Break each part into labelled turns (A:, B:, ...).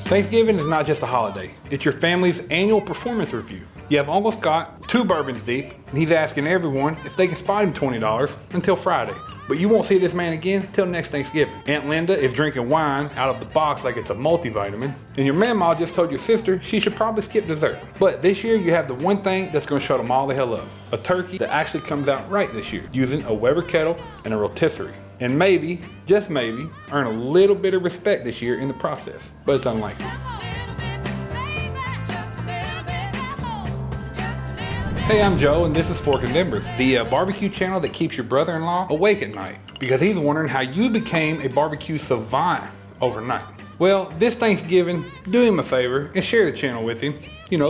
A: Thanksgiving is not just a holiday, it's your family's annual performance review. You have Uncle Scott, 2 bourbons deep, and he's asking everyone if they can spot him $20 until Friday. But you won't see this man again till next Thanksgiving. Aunt Linda is drinking wine out of the box like it's a multivitamin. And your mama just told your sister she should probably skip dessert. But this year you have the one thing that's gonna shut them all the hell up. A turkey that actually comes out right this year, using a Weber Kettle and a Rotisserie. And maybe, just maybe, earn a little bit of respect this year in the process. But it's unlikely. Hey, I'm Joe, and this is Fork and Embers, the barbecue channel that keeps your brother-in-law awake at night because he's wondering how you became a barbecue savant overnight. Well, this Thanksgiving, do him a favor and share the channel with him,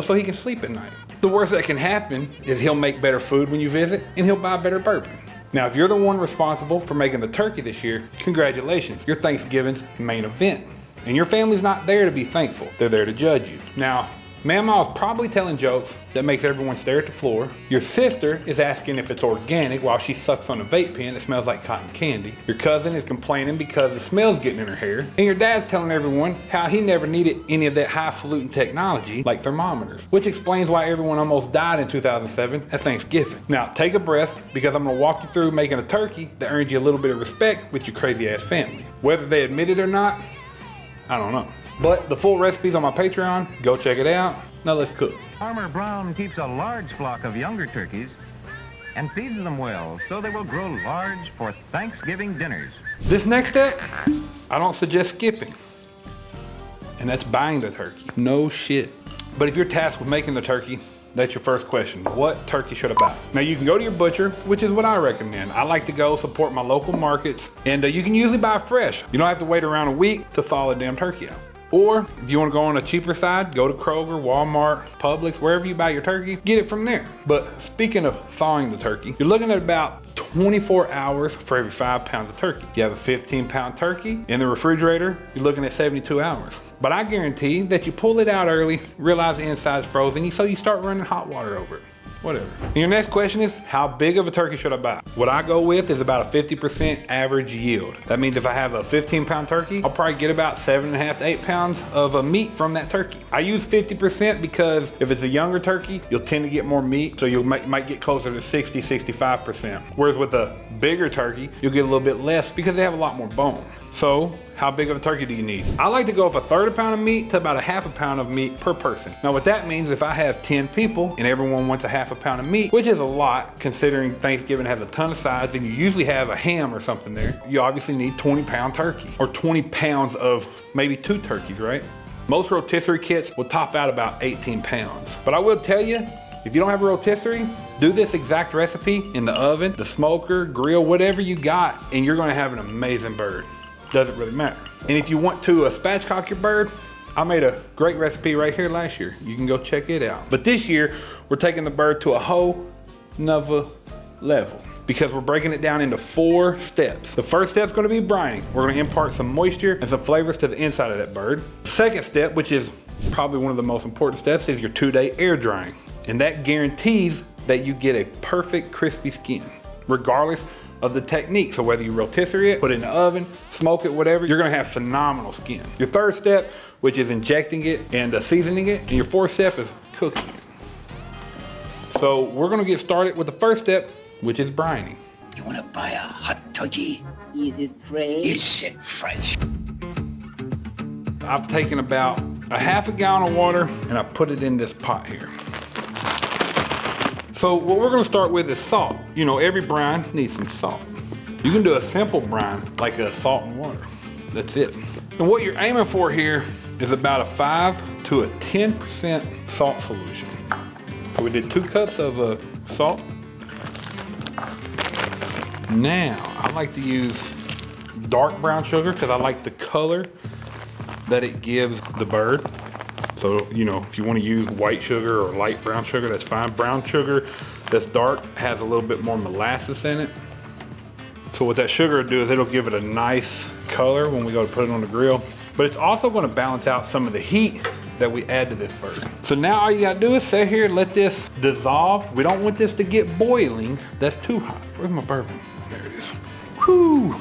A: so he can sleep at night. The worst that can happen is he'll make better food when you visit, and he'll buy better bourbon. Now, if you're the one responsible for making the turkey this year, congratulations, you're Thanksgiving's main event. And your family's not there to be thankful, they're there to judge you. Now, Mama's probably telling jokes that makes everyone stare at the floor. Your sister is asking if it's organic while she sucks on a vape pen that smells like cotton candy. Your cousin is complaining because the smell's getting in her hair. And your dad's telling everyone how he never needed any of that highfalutin technology like thermometers, which explains why everyone almost died in 2007 at Thanksgiving. Now, take a breath because I'm gonna walk you through making a turkey that earns you a little bit of respect with your crazy ass family. Whether they admit it or not, I don't know. But the full recipe's on my Patreon. Go check it out. Now let's cook.
B: Farmer Brown keeps a large flock of younger turkeys and feeds them well so they will grow large for Thanksgiving dinners.
A: This next step, I don't suggest skipping. And that's buying the turkey. No shit. But if you're tasked with making the turkey, that's your first question. What turkey should I buy? Now you can go to your butcher, which is what I recommend. I like to go support my local markets, and you can usually buy fresh. You don't have to wait around a week to thaw the damn turkey out. Or if you want to go on a cheaper side, go to Kroger, Walmart, Publix, wherever you buy your turkey, get it from there. But speaking of thawing the turkey, you're looking at about 24 hours for every 5 pounds of turkey. If you have a 15-pound turkey in the refrigerator, you're looking at 72 hours. But I guarantee that you pull it out early, realize the inside's frozen, so you start running hot water over it. Whatever. And your next question is, how big of a turkey should I buy? What I go with is about a 50% average yield. That means if I have a 15-pound turkey, I'll probably get about 7.5 to 8 pounds of meat from that turkey. I use 50% because if it's a younger turkey, you'll tend to get more meat, so you might get closer to 60, 65%. Whereas with a bigger turkey, you'll get a little bit less because they have a lot more bone. So, how big of a turkey do you need? I like to go with a 1/3 pound of meat to about a 1/2 pound of meat per person. Now what that means, if I have 10 people and everyone wants a 1/2 pound of meat, which is a lot considering Thanksgiving has a ton of sides and you usually have a ham or something there, you obviously need 20-pound turkey or 20 pounds of maybe 2 turkeys, right? Most rotisserie kits will top out about 18 pounds. But I will tell you, if you don't have a rotisserie, do this exact recipe in the oven, the smoker, grill, whatever you got, and you're gonna have an amazing bird. Doesn't really matter. And if you want to spatchcock your bird, I made a great recipe right here last year. You can go check it out. But this year, we're taking the bird to a whole nother level because we're breaking it down into 4 steps. The first step's gonna be brining. We're gonna impart some moisture and some flavors to the inside of that bird. The second step, which is probably one of the most important steps, is your 2-day air drying. And that guarantees that you get a perfect crispy skin, regardless of the technique. So whether you rotisserie it, put it in the oven, smoke it, whatever, you're gonna have phenomenal skin. Your third step, which is injecting it and seasoning it, and your fourth step is cooking it. So we're gonna get started with the first step, which is brining.
C: You wanna buy a hot turkey?
D: Is it fresh?
C: Is it fresh?
A: I've taken about a 1/2 gallon of water and I put it in this pot here. So what we're gonna start with is salt. Every brine needs some salt. You can do a simple brine, like a salt and water. That's it. And what you're aiming for here is about a 5 to a 10% salt solution. So we did 2 cups of salt. Now, I like to use dark brown sugar because I like the color that it gives the bird. So, if you want to use white sugar or light brown sugar, that's fine. Brown sugar that's dark has a little bit more molasses in it. So what that sugar will do is it'll give it a nice color when we go to put it on the grill. But it's also going to balance out some of the heat that we add to this bird. So now all you got to do is sit here and let this dissolve. We don't want this to get boiling. That's too hot. Where's my bourbon? There it is. Whew.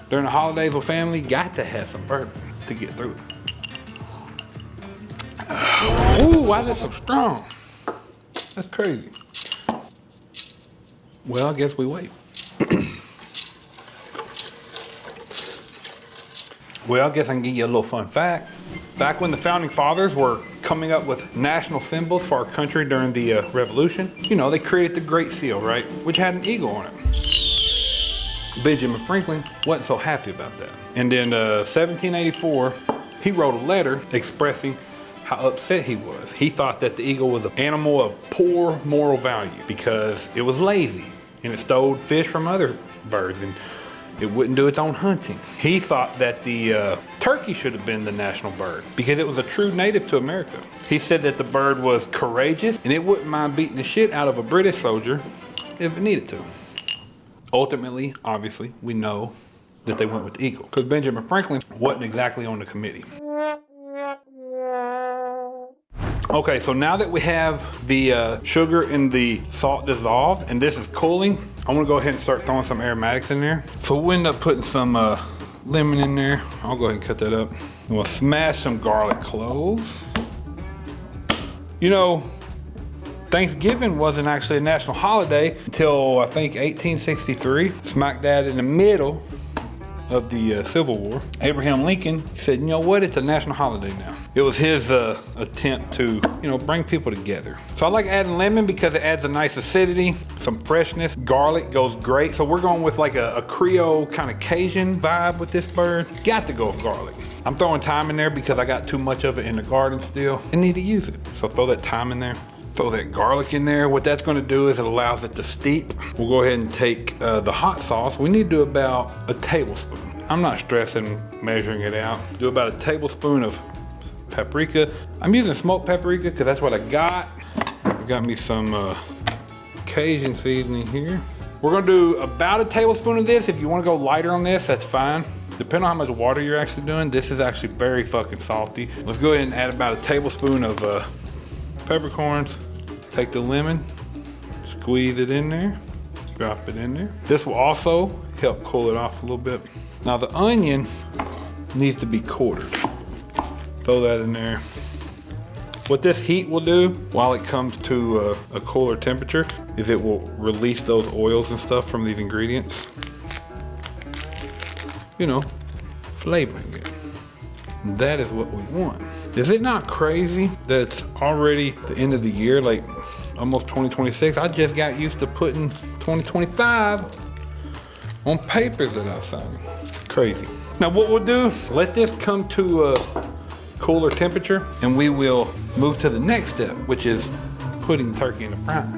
A: During the holidays with family, got to have some bourbon. to get through it. Ooh, why is that so strong? That's crazy. Well, I guess we wait. Well, I guess I can give you a little fun fact. Back when the founding fathers were coming up with national symbols for our country during the Revolution, you know, they created the Great Seal, right? Which had an eagle on it. Benjamin Franklin wasn't so happy about that. And in 1784, he wrote a letter expressing how upset he was. He thought that the eagle was an animal of poor moral value because it was lazy and it stole fish from other birds and it wouldn't do its own hunting. He thought that the turkey should have been the national bird because it was a true native to America. He said that the bird was courageous and it wouldn't mind beating the shit out of a British soldier if it needed to. Ultimately, obviously, we know that they went with the eagle because Benjamin Franklin wasn't exactly on the committee. Okay, so now that we have the sugar and the salt dissolved and this is cooling, I'm gonna go ahead and start throwing some aromatics in there. So we'll end up putting some lemon in there. I'll go ahead and cut that up. And we'll smash some garlic cloves. You know, Thanksgiving wasn't actually a national holiday until I think 1863, smack dab in the middle of the Civil War. Abraham Lincoln said, you know what, it's a national holiday now. It was his attempt to, you know, bring people together. So I like adding lemon because it adds a nice acidity, some freshness. Garlic goes great. So we're going with like a Creole kind of Cajun vibe with this bird. Got to go with garlic. I'm throwing thyme in there because I got too much of it in the garden still and need to use it. So throw that thyme in there. Throw that garlic in there. What that's gonna do is it allows it to steep. We'll go ahead and take the hot sauce. We need to do about a tablespoon. I'm not stressing measuring it out. Do about a tablespoon of paprika. I'm using smoked paprika because that's what I got. I got me some Cajun seasoning here. We're gonna do about a tablespoon of this. If you wanna go lighter on this, that's fine. Depending on how much water you're actually doing, this is actually very fucking salty. Let's go ahead and add about a tablespoon of peppercorns. Take the lemon, squeeze it in there, drop it in there. This will also help cool it off a little bit. Now the onion needs to be quartered. Throw that in there. What this heat will do while it comes to a cooler temperature is it will release those oils and stuff from these ingredients. You know, flavoring it. That is what we want. Is it not crazy that it's already the end of the year, like almost 2026? I just got used to putting 2025 on papers that I signed. Crazy. Now what we'll do, let this come to a cooler temperature and we will move to the next step, which is putting the turkey in the brine.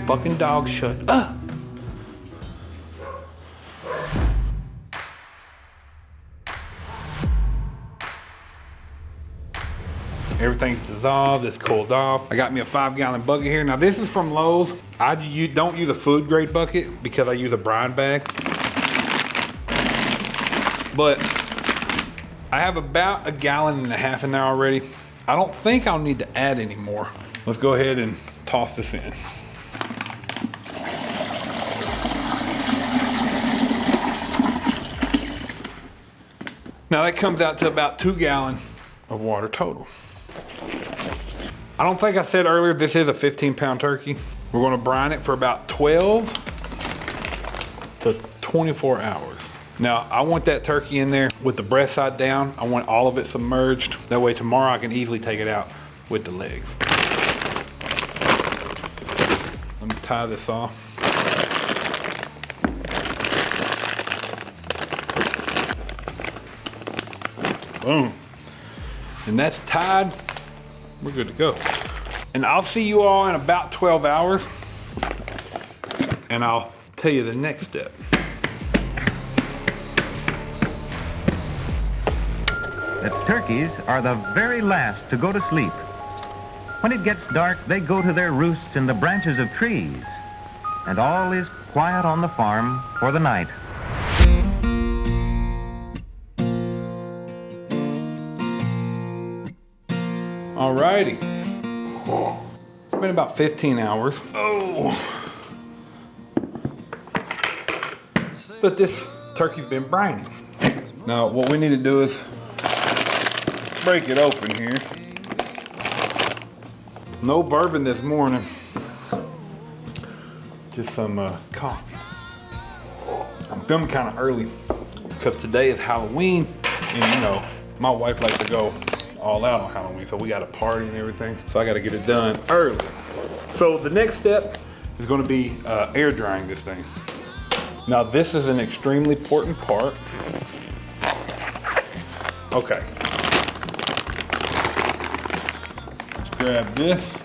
A: Fucking dog, shut up. Everything's dissolved, it's cooled off. I got me a 5-gallon bucket here. Now this is from Lowe's. I don't use a food grade bucket because I use a brine bag. But I have about 1.5 gallons in there already. I don't think I'll need to add any more. Let's go ahead and toss this in. Now that comes out to about 2 gallons of water total. I don't think I said earlier, this is a 15-pound turkey. We're gonna brine it for about 12 to 24 hours. Now, I want that turkey in there with the breast side down. I want all of it submerged. That way tomorrow I can easily take it out with the legs. Let me tie this off. Boom. And that's tied. We're good to go. And I'll see you all in about 12 hours. And I'll tell you the next step.
B: The turkeys are the very last to go to sleep. When it gets dark, they go to their roosts in the branches of trees. And all is quiet on the farm for the night.
A: Alrighty. It's been about 15 hours. Oh. But this turkey's been brining. Now what we need to do is break it open here. No bourbon this morning. Just some coffee. I'm filming kind of early because today is Halloween, and you know, my wife likes to go all out on Halloween, so we got a party and everything. So I got to get it done early. So the next step is going to be air drying this thing. Now this is an extremely important part. Okay. Let's grab this.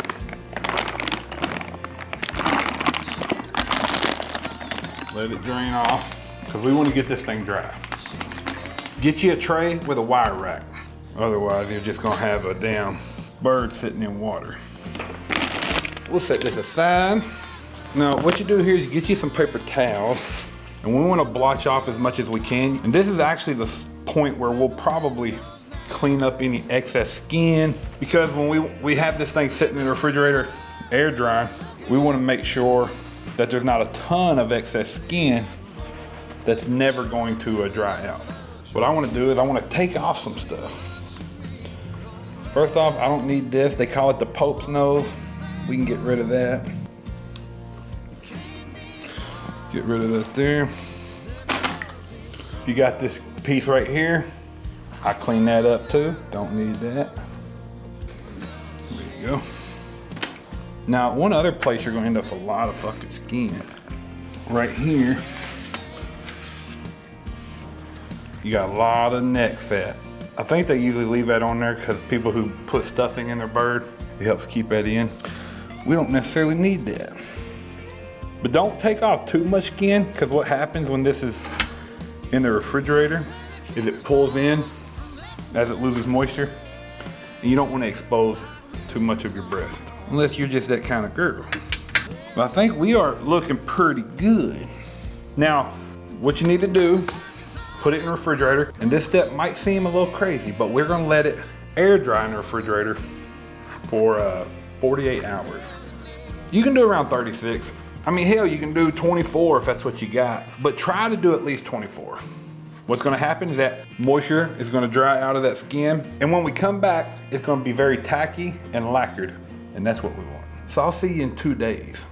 A: Let it drain off, because we want to get this thing dry. Get you a tray with a wire rack. Otherwise, you're just gonna have a damn bird sitting in water. We'll set this aside. Now, what you do here is you get you some paper towels, and we want to blotch off as much as we can. And this is actually the point where we'll probably clean up any excess skin, because when we have this thing sitting in the refrigerator air dry, we want to make sure that there's not a ton of excess skin that's never going to dry out. What I want to do is I want to take off some stuff. First off, I don't need this. They call it the Pope's nose. We can get rid of that. Get rid of that there. You got this piece right here. I clean that up too. Don't need that. There you go. Now, one other place you're gonna end up with a lot of fucking skin. Right here, you got a lot of neck fat. I think they usually leave that on there because people who put stuffing in their bird, it helps keep that in. We don't necessarily need that. But don't take off too much skin, because what happens when this is in the refrigerator is it pulls in as it loses moisture, and you don't want to expose too much of your breast, unless you're just that kind of girl. But I think we are looking pretty good. Now, what you need to do, put it in the refrigerator, and this step might seem a little crazy, but we're gonna let it air dry in the refrigerator for 48 hours. You can do around 36. I mean, hell, you can do 24 if that's what you got, but try to do at least 24. What's gonna happen is that moisture is gonna dry out of that skin, and when we come back, it's gonna be very tacky and lacquered, and that's what we want. So I'll see you in 2 days.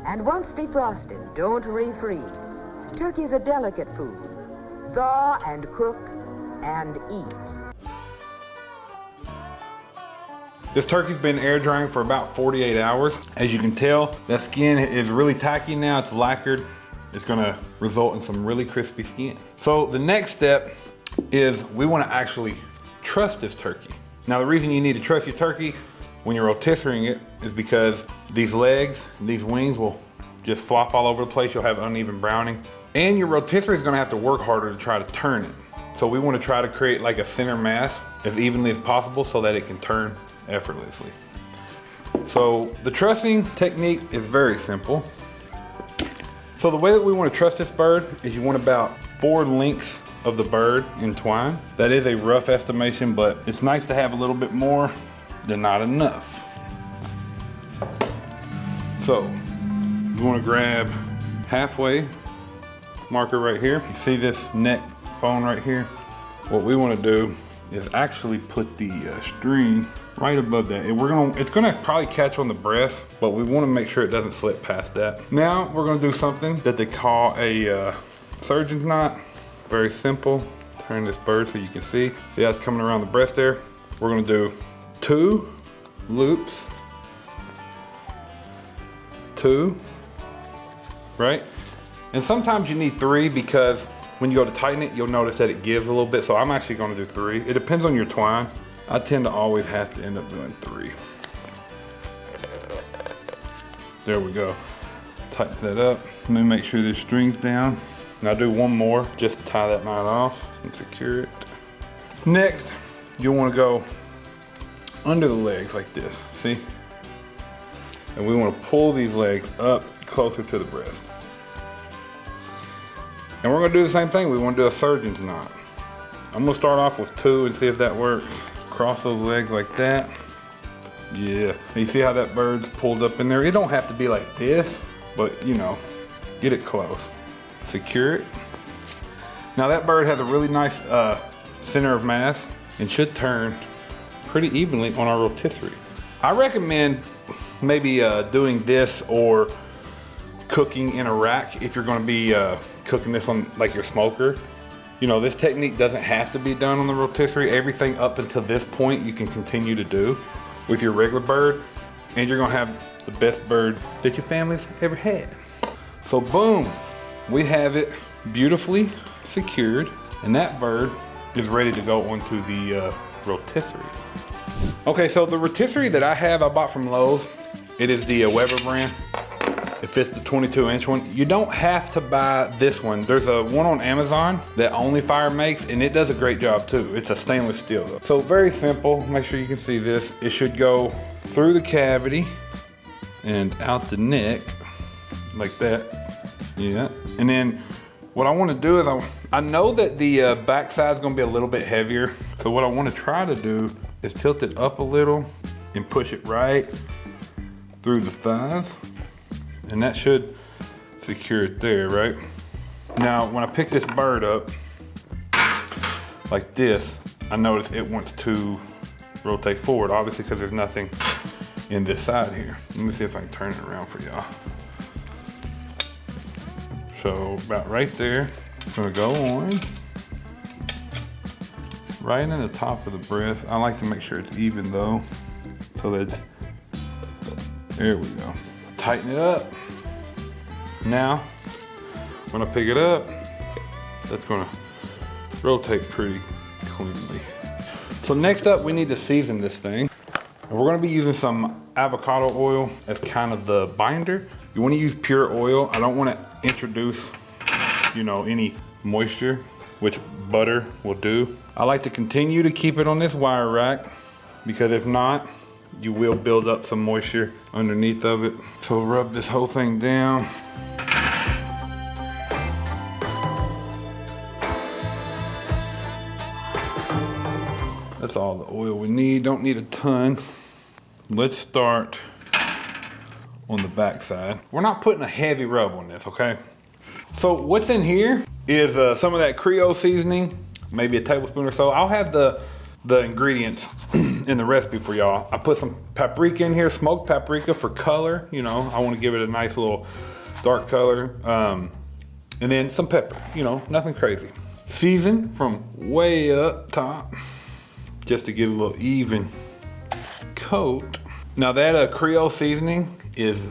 D: And once defrosted, don't refreeze. Turkey is a delicate food. Thaw and cook and eat.
A: This turkey's been air drying for about 48 hours. As you can tell, that skin is really tacky now, it's lacquered. It's gonna result in some really crispy skin. So the next step is we wanna actually truss this turkey. Now the reason you need to truss your turkey when you're rotisserieing it is because these legs, these wings will just flop all over the place. You'll have uneven browning. And your rotisserie is gonna have to work harder to try to turn it. So we wanna try to create like a center mass as evenly as possible so that it can turn effortlessly. So the trussing technique is very simple. So the way that we want to truss this bird is you want about 4 links of the bird entwined. That is a rough estimation, but it's nice to have a little bit more than not enough. So you want to grab halfway marker right here. You see this neck bone right here? What we want to do is actually put the string right above that. And it's gonna probably catch on the breast, but we wanna make sure it doesn't slip past that. Now we're gonna do something that they call a surgeon's knot. Very simple. Turn this bird so you can see. See how it's coming around the breast there? We're gonna do 2 loops. 2, right? And sometimes you need 3 because when you go to tighten it, you'll notice that it gives a little bit. So I'm actually gonna do 3. It depends on your twine. I tend to always have to end up doing 3. There we go. Tightens that up. Let me make sure this string's down. And I'll do 1 more just to tie that knot off and secure it. Next, you'll want to go under the legs like this, see? And we want to pull these legs up closer to the breast. And we're going to do the same thing. We want to do a surgeon's knot. I'm going to start off with 2 and see if that works. Cross those legs like that. Yeah, you see how that bird's pulled up in there? It don't have to be like this, but you know, get it close. Secure it. Now that bird has a really nice center of mass and should turn pretty evenly on our rotisserie. I recommend maybe doing this or cooking in a rack if you're gonna be cooking this on like your smoker. You know, this technique doesn't have to be done on the rotisserie. Everything up until this point you can continue to do with your regular bird, and you're gonna have the best bird that your family's ever had. So boom, we have it beautifully secured, and that bird is ready to go onto the rotisserie. Okay, so the rotisserie that I have, I bought from Lowe's. It is the Weber brand. It fits the 22-inch one. You don't have to buy this one. There's a one on Amazon that Only Fire makes, and it does a great job too. It's a stainless steel though. So very simple. Make sure you can see this. It should go through the cavity and out the neck like that. Yeah. And then what I want to do is I know that the back side is going to be a little bit heavier. So what I want to try to do is tilt it up a little and push it right through the thighs. And that should secure it there, right? Now, when I pick this bird up like this, I notice it wants to rotate forward, obviously because there's nothing in this side here. Let me see if I can turn it around for y'all. So about right there, it's gonna go on. Right in the top of the breast. I like to make sure it's even though, so that it's, there we go. Tighten it up. Now, when I pick it up, that's gonna rotate pretty cleanly. So next up, we need to season this thing. And we're gonna be using some avocado oil as kind of the binder. You wanna use pure oil. I don't wanna introduce, you know, any moisture, which butter will do. I like to continue to keep it on this wire rack because if not, you will build up some moisture underneath of it. So rub this whole thing down. That's all the oil we need. Don't need a ton. Let's start on the back side. We're not putting a heavy rub on this, okay? So what's in here is some of that Creole seasoning, maybe a tablespoon or so. I'll have the ingredients in the recipe for y'all. I put some paprika in here, smoked paprika for color. You know, I want to give it a nice little dark color. And then some pepper, you know, nothing crazy. Season from way up top, just to give it a little even coat. Now that Creole seasoning is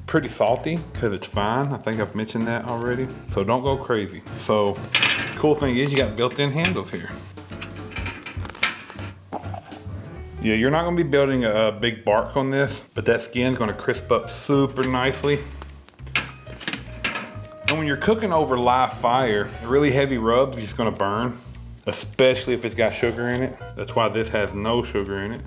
A: pretty salty because it's fine. I think I've mentioned that already. So don't go crazy. So cool thing is you got built-in handles here. Yeah, you're not gonna be building a big bark on this, but that skin's gonna crisp up super nicely. And when you're cooking over live fire, really heavy rubs are just gonna burn, especially if it's got sugar in it. That's why this has no sugar in it.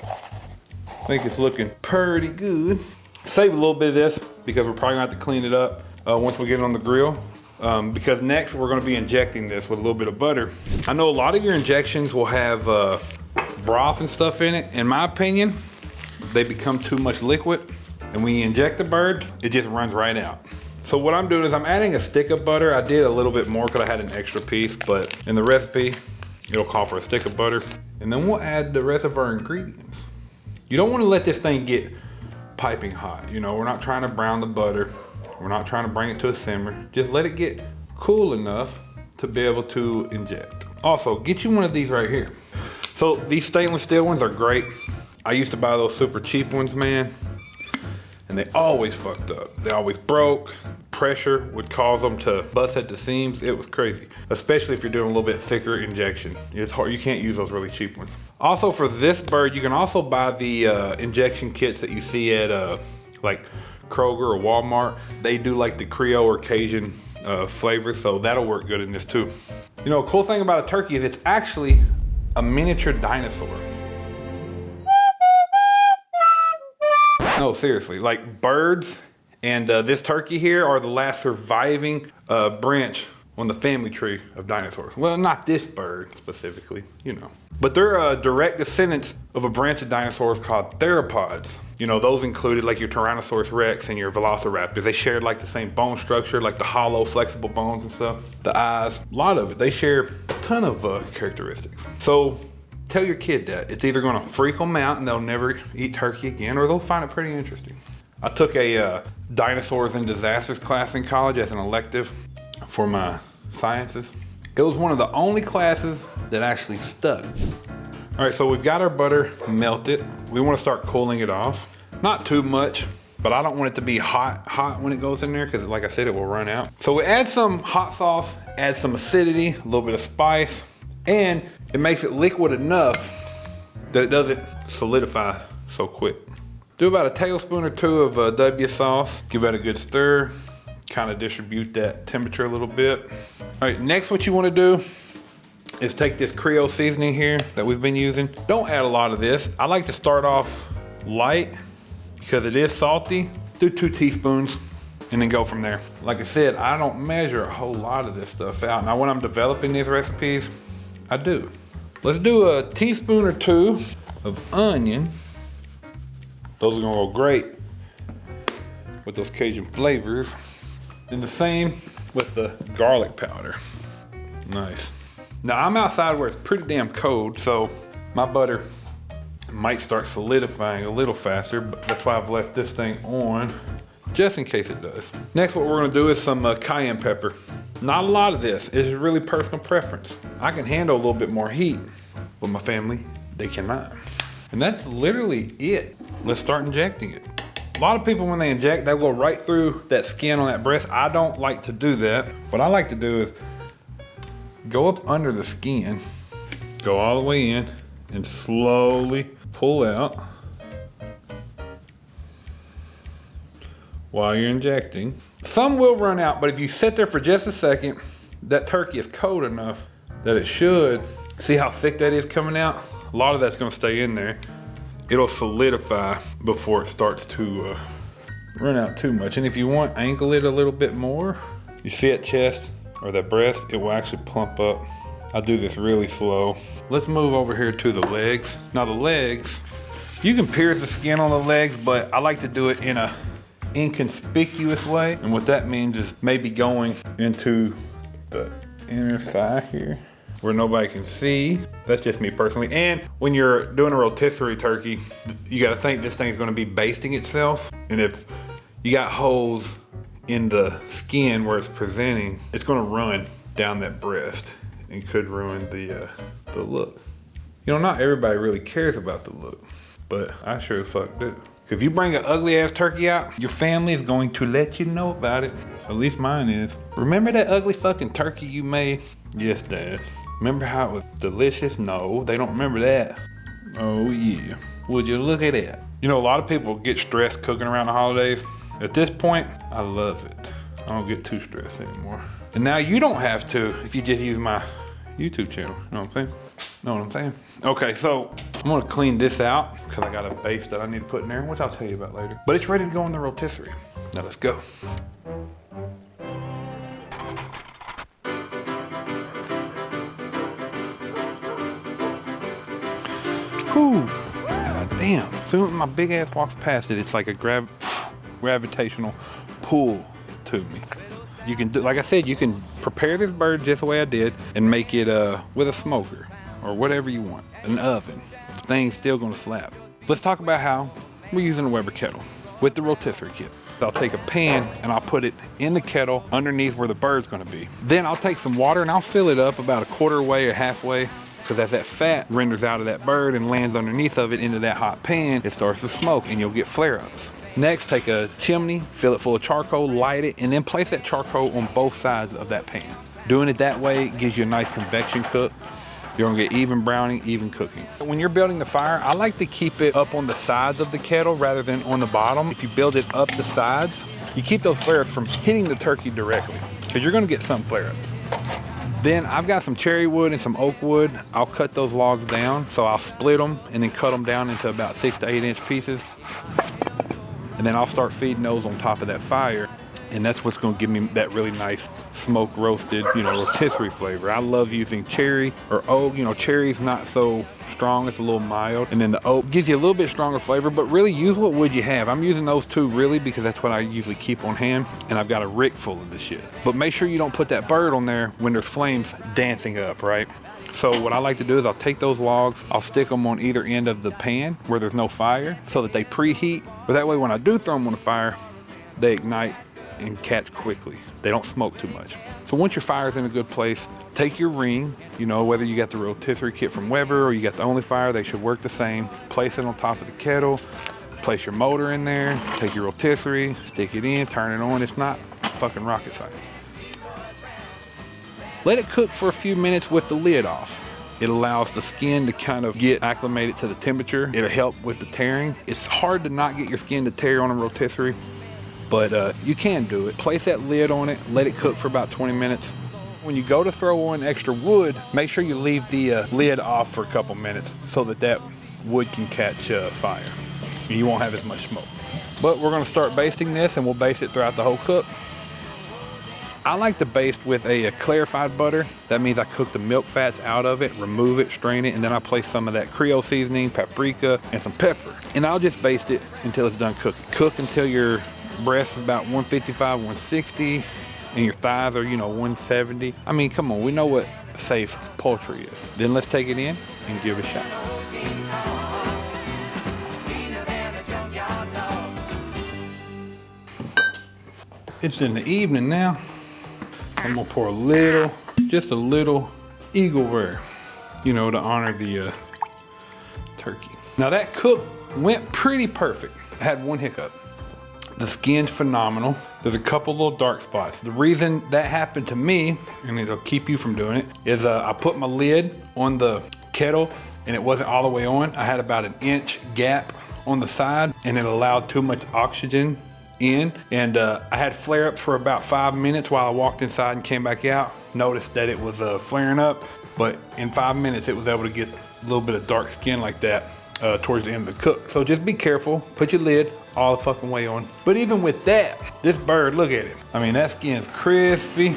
A: I think it's looking pretty good. Save a little bit of this because we're probably gonna have to clean it up once we get it on the grill. Because next we're gonna be injecting this with a little bit of butter. I know a lot of your injections will have broth and stuff in it. In my opinion, they become too much liquid. And when you inject the bird, it just runs right out. So what I'm doing is I'm adding a stick of butter. I did a little bit more because I had an extra piece, but in the recipe, it'll call for a stick of butter. And then we'll add the rest of our ingredients. You don't want to let this thing get piping hot. You know, we're not trying to brown the butter. We're not trying to bring it to a simmer. Just let it get cool enough to be able to inject. Also, get you one of these right here. So these stainless steel ones are great. I used to buy those super cheap ones, man, and they always fucked up. They always broke. Pressure would cause them to bust at the seams. It was crazy, especially if you're doing a little bit thicker injection. It's hard, you can't use those really cheap ones. Also for this bird, you can also buy the injection kits that you see at like Kroger or Walmart. They do like the Creole or Cajun flavor, so that'll work good in this too. You know, a cool thing about a turkey is it's actually a miniature dinosaur. No, seriously, like birds and this turkey here are the last surviving branch on the family tree of dinosaurs. Well, not this bird specifically, you know. But they're direct descendants of a branch of dinosaurs called theropods. You know, those included like your Tyrannosaurus Rex and your Velociraptors. They shared like the same bone structure, like the hollow, flexible bones and stuff. The eyes, a lot of it. They share a ton of characteristics. So tell your kid that. It's either gonna freak them out and they'll never eat turkey again, or they'll find it pretty interesting. I took a Dinosaurs and Disasters class in college as an elective for my sciences. It was one of the only classes that actually stuck. All right, so we've got our butter melted. We want to start cooling it off. Not too much, but I don't want it to be hot when it goes in there, because like I said, it will run out. So we add some hot sauce, add some acidity, a little bit of spice, and it makes it liquid enough that it doesn't solidify so quick. Do about a tablespoon or two of W sauce. Give that a good stir. Kind of distribute that temperature a little bit. All right, next what you want to do is take this Creole seasoning here that we've been using. Don't add a lot of this. I like to start off light because it is salty. Do 2 teaspoons and then go from there. Like I said, I don't measure a whole lot of this stuff out. Now when I'm developing these recipes, I do. Let's do a teaspoon or 2 of onion. Those are gonna go great with those Cajun flavors. And the same with the garlic powder. Nice. Now I'm outside where it's pretty damn cold, so my butter might start solidifying a little faster, but that's why I've left this thing on, just in case it does. Next, what we're gonna do is some cayenne pepper. Not a lot of this, it's really personal preference. I can handle a little bit more heat, but my family, they cannot. And that's literally it. Let's start injecting it. A lot of people, when they inject, they go right through that skin on that breast. I don't like to do that. What I like to do is go up under the skin, go all the way in, and slowly pull out while you're injecting. Some will run out, but if you sit there for just a second, that turkey is cold enough that it should. See how thick that is coming out? A lot of that's gonna stay in there. It'll solidify before it starts to run out too much. And if you want, angle it a little bit more. You see that chest or that breast, it will actually plump up. I do this really slow. Let's move over here to the legs. Now the legs, you can pierce the skin on the legs, but I like to do it in a inconspicuous way. And what that means is maybe going into the inner thigh here where nobody can see. That's just me personally. And when you're doing a rotisserie turkey, you gotta think this thing's gonna be basting itself. And if you got holes in the skin where it's presenting, it's gonna run down that breast and could ruin the look. You know, not everybody really cares about the look, but I sure as fuck do. If you bring an ugly ass turkey out, your family is going to let you know about it. At least mine is. Remember that ugly fucking turkey you made? Yes, Dad. Remember how it was delicious? No, they don't remember that. Oh yeah, would you look at that? You know, a lot of people get stressed cooking around the holidays. At this point, I love it. I don't get too stressed anymore. And now you don't have to if you just use my YouTube channel. You know what I'm saying? Know what I'm saying? Okay, so I'm gonna clean this out because I got a base that I need to put in there, which I'll tell you about later. But it's ready to go in the rotisserie. Now let's go. Whew. God damn. As soon as my big ass walks past it, it's like a gravitational pull to me. You can do, like I said, you can prepare this bird just the way I did and make it with a smoker or whatever you want, an oven. The thing's still gonna slap. Let's talk about how we're using a Weber kettle with the rotisserie kit. I'll take a pan and I'll put it in the kettle underneath where the bird's gonna be. Then I'll take some water and I'll fill it up about a quarter way or halfway, because as that fat renders out of that bird and lands underneath of it into that hot pan, it starts to smoke and you'll get flare-ups. Next, take a chimney, fill it full of charcoal, light it, and then place that charcoal on both sides of that pan. Doing it that way gives you a nice convection cook. You're gonna get even browning, even cooking. When you're building the fire, I like to keep it up on the sides of the kettle rather than on the bottom. If you build it up the sides, you keep those flare-ups from hitting the turkey directly, because you're gonna get some flare-ups. Then I've got some cherry wood and some oak wood. I'll cut those logs down. So I'll split them and then cut them down into about 6 to 8 inch pieces. And then I'll start feeding those on top of that fire. And that's what's gonna give me that really nice smoke roasted, you know, rotisserie flavor. I love using cherry or oak. You know, cherry's not so strong, it's a little mild. And then the oak gives you a little bit stronger flavor, but really use what wood you have. I'm using those two really because that's what I usually keep on hand, and I've got a rick full of this shit. But make sure you don't put that bird on there when there's flames dancing up, right? So what I like to do is I'll take those logs, I'll stick them on either end of the pan where there's no fire so that they preheat. But that way when I do throw them on the fire, they ignite and catch quickly. They don't smoke too much. So once your fire's in a good place, take your ring, you know, whether you got the rotisserie kit from Weber or you got the Only Fire, they should work the same. Place it on top of the kettle, place your motor in there, take your rotisserie, stick it in, turn it on. It's not fucking rocket science. Let it cook for a few minutes with the lid off. It allows the skin to kind of get acclimated to the temperature. It'll help with the tearing. It's hard to not get your skin to tear on a rotisserie, but you can do it. Place that lid on it, let it cook for about 20 minutes. When you go to throw on extra wood, make sure you leave the lid off for a couple minutes so that that wood can catch fire. You won't have as much smoke. But we're gonna start basting this and we'll baste it throughout the whole cook. I like to baste with a clarified butter. That means I cook the milk fats out of it, remove it, strain it, and then I place some of that Creole seasoning, paprika, and some pepper. And I'll just baste it until it's done cooking. Cook until your breast is about 155, 160, and your thighs are, you know, 170. I mean, come on, we know what safe poultry is. Then let's take it in and give it a shot. It's in the evening now. I'm gonna pour a little, just a little Eagle Rare, you know, to honor the turkey. Now that cook went pretty perfect. I had one hiccup. The skin's phenomenal. There's a couple little dark spots. The reason that happened to me, and it'll keep you from doing it, is I put my lid on the kettle and it wasn't all the way on. I had about an inch gap on the side and it allowed too much oxygen in, and I had flare-ups for about 5 minutes while I walked inside and came back out. Noticed that it was flaring up, but in 5 minutes it was able to get a little bit of dark skin like that towards the end of the cook. So just be careful, put your lid all the fucking way on. But even with that, this bird, look at it. I mean, that skin's crispy.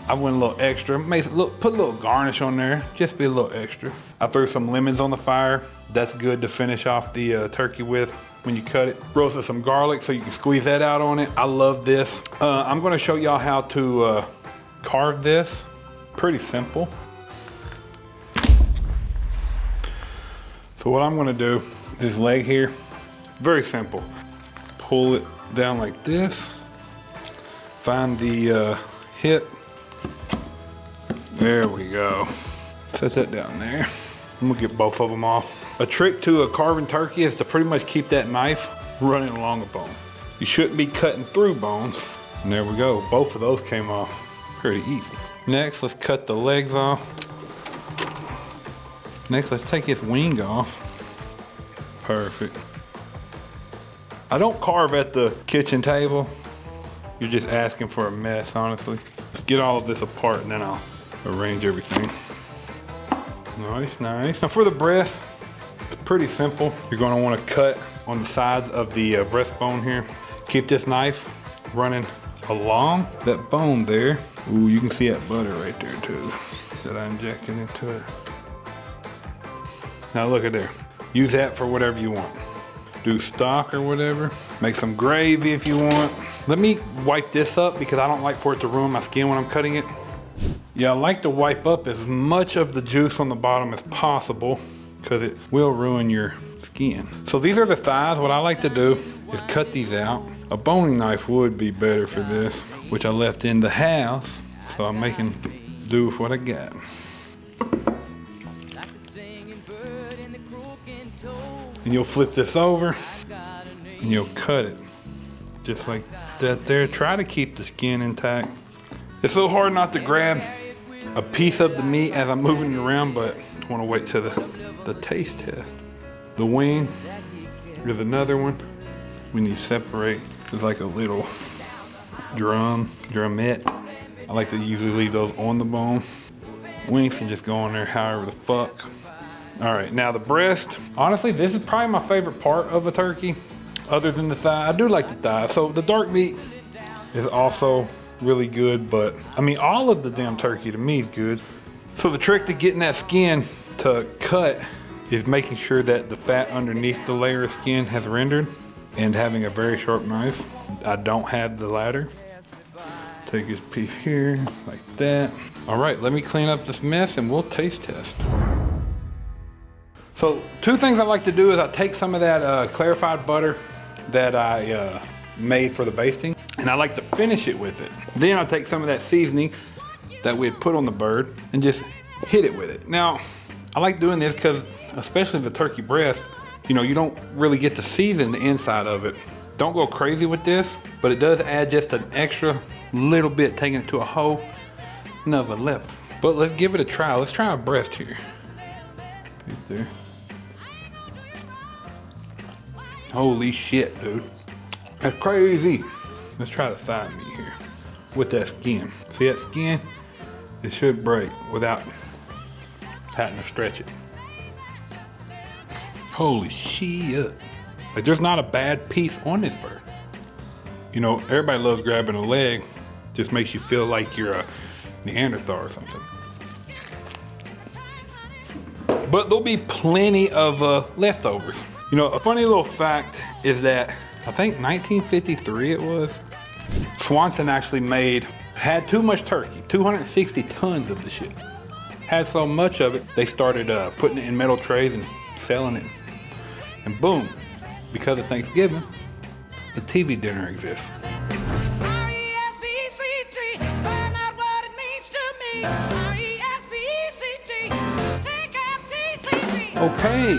A: I went a little extra, put a little garnish on there, just be a little extra. I threw some lemons on the fire. That's good to finish off the turkey with when you cut it. Roasted some garlic so you can squeeze that out on it. I love this. I'm gonna show y'all how to carve this. Pretty simple. So what I'm gonna do, this leg here, very simple. Pull it down like this. Find the hip. There we go. Set that down there. I'm gonna get both of them off. A trick to a carving turkey is to pretty much keep that knife running along a bone. You shouldn't be cutting through bones. And there we go, both of those came off pretty easy. Next, let's cut the legs off. Next, let's take his wing off. Perfect. I don't carve at the kitchen table. You're just asking for a mess, honestly. Let's get all of this apart and then I'll arrange everything. Nice, nice. Now for the breast, it's pretty simple. You're gonna wanna cut on the sides of the breastbone here. Keep this knife running along that bone there. Ooh, you can see that butter right there too, that I injected into it. Now look at there. Use that for whatever you want. Do stock or whatever. Make some gravy if you want. Let me wipe this up because I don't like for it to ruin my skin when I'm cutting it. Yeah, I like to wipe up as much of the juice on the bottom as possible because it will ruin your skin. So these are the thighs. What I like to do is cut these out. A boning knife would be better for this, which I left in the house. So I'm making do with what I got. And you'll flip this over and you'll cut it just like that there. Try to keep the skin intact. It's so hard not to grab a piece of the meat as I'm moving it around, but I want to wait till the taste test. The wing, there's another one. We need to separate. There's like a little drumette. I like to usually leave those on the bone. Wings can just go on there however the fuck. All right, now the breast. Honestly, this is probably my favorite part of a turkey, other than the thigh. I do like the thigh. So the dark meat is also really good, but I mean, all of the damn turkey to me is good. So the trick to getting that skin to cut is making sure that the fat underneath the layer of skin has rendered and having a very sharp knife. I don't have the latter. Take this piece here, like that. All right, let me clean up this mess and we'll taste test. So 2 things I like to do is I take some of that clarified butter that I made for the basting, and I like to finish it with it. Then I'll take some of that seasoning that we had put on the bird and just hit it with it. Now, I like doing this because, especially the turkey breast, you know, you don't really get to season the inside of it. Don't go crazy with this, but it does add just an extra little bit, taking it to a whole another level. But let's give it a try. Let's try a breast here. Piece there. Holy shit, dude. That's crazy. Let's try the thigh meat here with that skin. See that skin? It should break without having to stretch it. Holy shit. Like, there's not a bad piece on this bird. You know, everybody loves grabbing a leg. Just makes you feel like you're a Neanderthal or something. But there'll be plenty of leftovers. You know, a funny little fact is that I think 1953 it was, Swanson actually had too much turkey, 260 tons of the shit. Had so much of it, they started putting it in metal trays and selling it. And boom, because of Thanksgiving, the TV dinner exists.
E: R-E-S-P-E-C-T, find out what it means to me. R-E-S-P-E-C-T, take F-T-C-T.
A: Okay,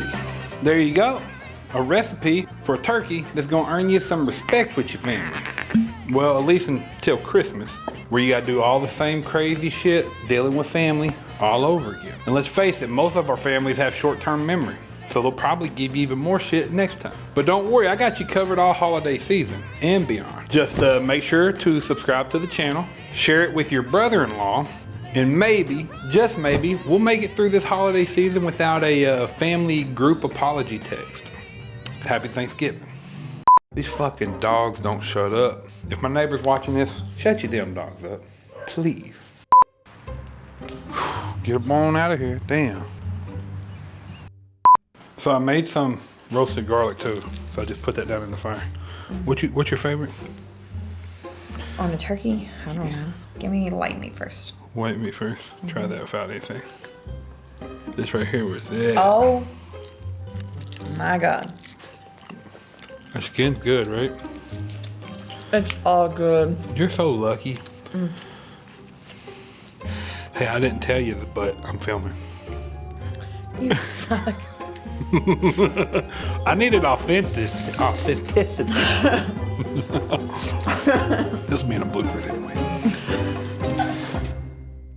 A: there you go. A recipe for a turkey that's gonna earn you some respect with your family. Well, at least until Christmas, where you gotta do all the same crazy shit, dealing with family all over again. And let's face it, most of our families have short-term memory, so they'll probably give you even more shit next time. But don't worry, I got you covered all holiday season and beyond. Just make sure to subscribe to the channel, share it with your brother-in-law, and maybe, just maybe, we'll make it through this holiday season without a family group apology text. Happy Thanksgiving. These fucking dogs don't shut up. If my neighbor's watching this, shut your damn dogs up, please. Get them on out of here, damn. So I made some roasted garlic too, so I just put that down in the fire. What's your favorite?
F: On a turkey? I don't know. Give me light meat first.
A: White meat first. Try that without anything. This right here was it.
F: Oh my God.
A: The skin's good, right?
F: It's all good.
A: You're so lucky. Hey, I didn't tell you, but I'm filming.
F: You suck.
A: I needed authenticity. This will be in a bloopers anyway.